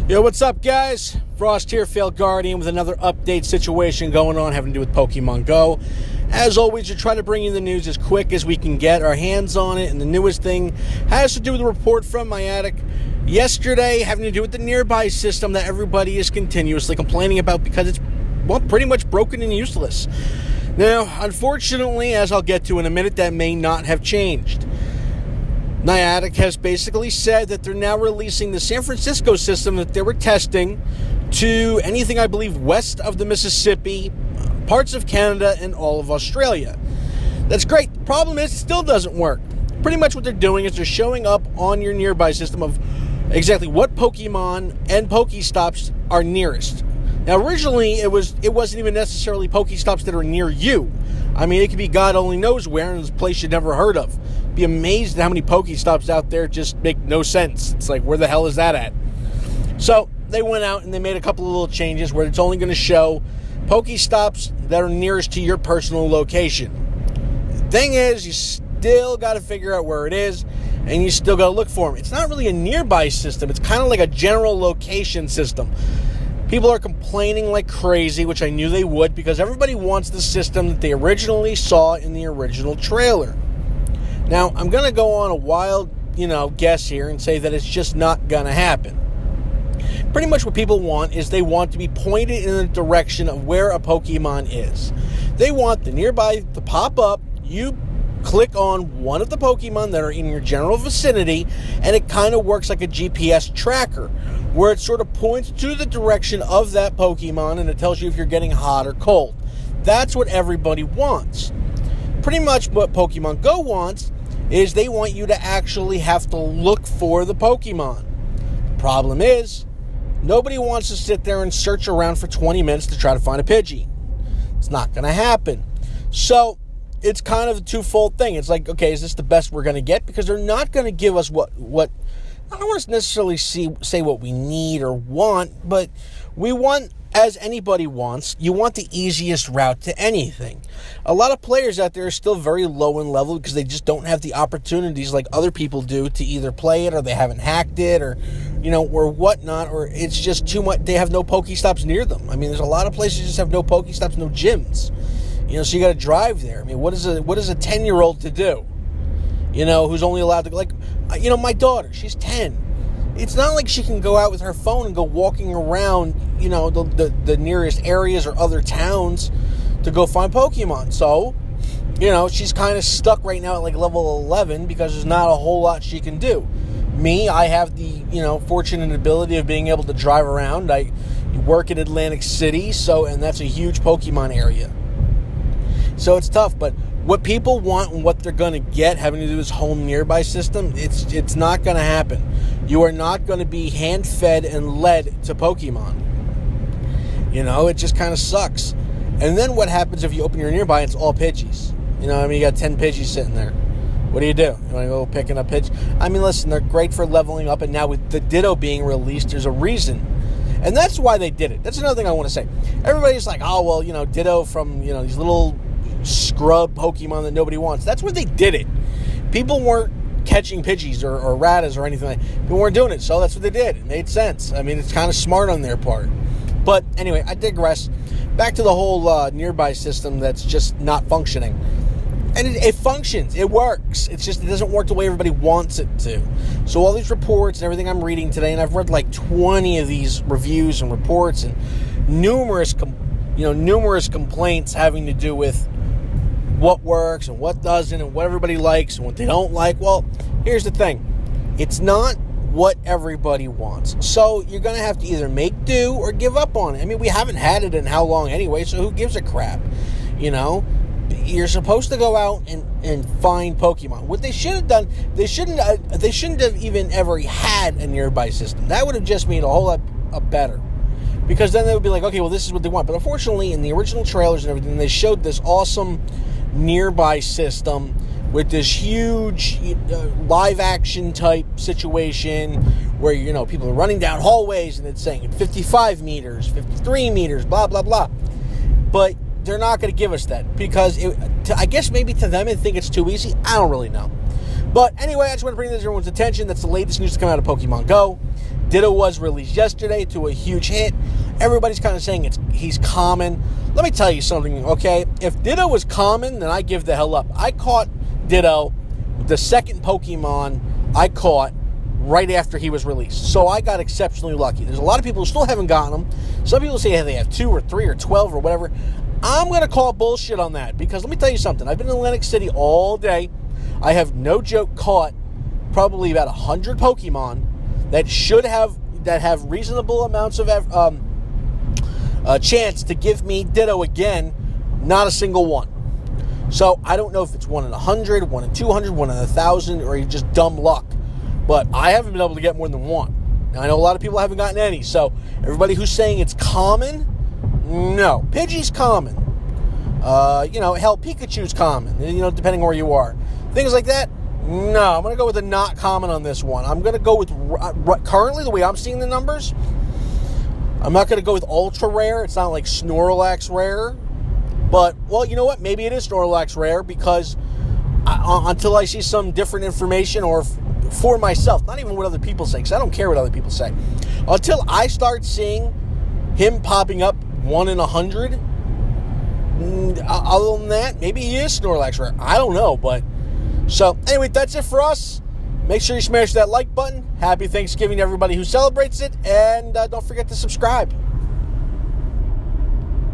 Yo, what's up, guys? Frost here, Failed Guardian, with another update situation going on having to do with Pokemon Go. As always, we try to bring you the news as quick as we can get our hands on it, and the newest thing has to do with a report from my attic yesterday having to do with the nearby system that everybody is continuously complaining about because it's, well, pretty much broken and useless. Now, unfortunately, as I'll get to in a minute, that may not have changed. Niantic has basically said that they're now releasing the San Francisco system that they were testing to anything, I believe, west of the Mississippi, parts of Canada, and all of Australia. That's great. The problem is it still doesn't work. Pretty much what they're doing is they're showing up on your nearby system of exactly what Pokemon and Pokestops are nearest. Now, originally, it wasn't even necessarily Pokestops that are near you. I mean, it could be God only knows where, in this place you'd never heard of. Be amazed at how many Pokestops out there just make no sense. It's like, where the hell is that at? So they went out and they made a couple of little changes where it's only going to show Pokestops that are nearest to your personal location. The thing is, you still got to figure out where it is, and you still got to look for them. It's not really a nearby system. It's kind of like a general location system. People are complaining like crazy, which I knew they would, because everybody wants the system that they originally saw in the original trailer. Now, I'm going to go on a wild, guess here and say that it's just not going to happen. Pretty much what people want is they want to be pointed in the direction of where a Pokemon is. They want the nearby to pop up, you click on one of the Pokemon that are in your general vicinity, and it kind of works like a GPS tracker, where it sort of points to the direction of that Pokemon, and it tells you if you're getting hot or cold. That's what everybody wants. Pretty much what Pokemon Go wants is they want you to actually have to look for the Pokemon. The problem is, nobody wants to sit there and search around for 20 minutes to try to find a Pidgey. It's not going to happen. So, it's kind of a twofold thing. It's like, okay, is this the best we're going to get? Because they're not going to give us what I don't want to necessarily say what we need or want, but we want, as anybody wants, you want the easiest route to anything. A lot of players out there are still very low in level because they just don't have the opportunities like other people do to either play it, or they haven't hacked it, or or whatnot, or it's just too much. They have no Pokestops near them. I mean, there's a lot of places that just have no Pokestops, no gyms. So you got to drive there. I mean, what is a 10-year-old to do? Who's only allowed to, my daughter, she's 10. It's not like she can go out with her phone and go walking around, the nearest areas or other towns to go find Pokemon. So, she's kind of stuck right now at like level 11 because there's not a whole lot she can do. Me, I have the, fortune and ability of being able to drive around. I work in Atlantic City, and that's a huge Pokemon area. So it's tough, but what people want and what they're going to get having to do with this whole nearby system, it's not going to happen. You are not going to be hand-fed and led to Pokemon. It just kind of sucks. And then what happens if you open your nearby and it's all Pidgeys? You got 10 Pidgeys sitting there. What do? You want to go picking up Pidgeys? I mean, listen, they're great for leveling up, and now with the Ditto being released, there's a reason. And that's why they did it. That's another thing I want to say. Everybody's like, oh, well, Ditto from, these little scrub Pokemon that nobody wants. That's where they did it. People weren't catching Pidgeys or Ratttas or anything like that. People weren't doing it, so that's what they did. It made sense. I mean, it's kind of smart on their part. But anyway, I digress. Back to the whole nearby system that's just not functioning. And it functions. It works. It's just it doesn't work the way everybody wants it to. So all these reports and everything I'm reading today, and I've read like 20 of these reviews and reports and numerous complaints having to do with what works and what doesn't and what everybody likes and what they don't like. Well, here's the thing. It's not what everybody wants. So you're going to have to either make do or give up on it. I mean, we haven't had it in how long anyway, so who gives a crap? You're supposed to go out and find Pokemon. What they should have done, they shouldn't have even ever had a nearby system. That would have just made a whole lot better. Because then they would be like, okay, well, this is what they want. But unfortunately, in the original trailers and everything, they showed this awesome nearby system with this huge live action type situation where people are running down hallways and it's saying 55 meters, 53 meters, blah blah blah. But they're not going to give us that because I guess maybe to them they think it's too easy. I don't really know. But anyway, I just want to bring this to everyone's attention. That's the latest news to come out of Pokemon Go. Ditto was released yesterday to a huge hit. Everybody's kind of saying he's common. Let me tell you something, okay? If Ditto was common, then I give the hell up. I caught Ditto, the second Pokemon I caught right after he was released. So I got exceptionally lucky. There's a lot of people who still haven't gotten them. Some people say they have 2 or 3 or 12 or whatever. I'm going to call bullshit on that because let me tell you something. I've been in Atlantic City all day. I have no joke caught probably about 100 Pokemon that have reasonable amounts of chance to give me Ditto again. Not a single one. So I don't know if it's 1 in 100, 1 in 200, 1 in 1,000, or just dumb luck. But I haven't been able to get more than one. Now, I know a lot of people haven't gotten any. So everybody who's saying it's common, no. Pidgey's common. Hell, Pikachu's common, depending where you are. Things like that, no. I'm going to go with a not common on this one. I'm going to go with, currently, the way I'm seeing the numbers, I'm not going to go with ultra rare. It's not like Snorlax rare. But, well, you know what? Maybe it is Snorlax rare because until I see some different information or for myself, not even what other people say, because I don't care what other people say. Until I start seeing him popping up 1 in 100, other than that, maybe he is Snorlax rare. I don't know, but so anyway, that's it for us. Make sure you smash that like button. Happy Thanksgiving to everybody who celebrates it, and don't forget to subscribe.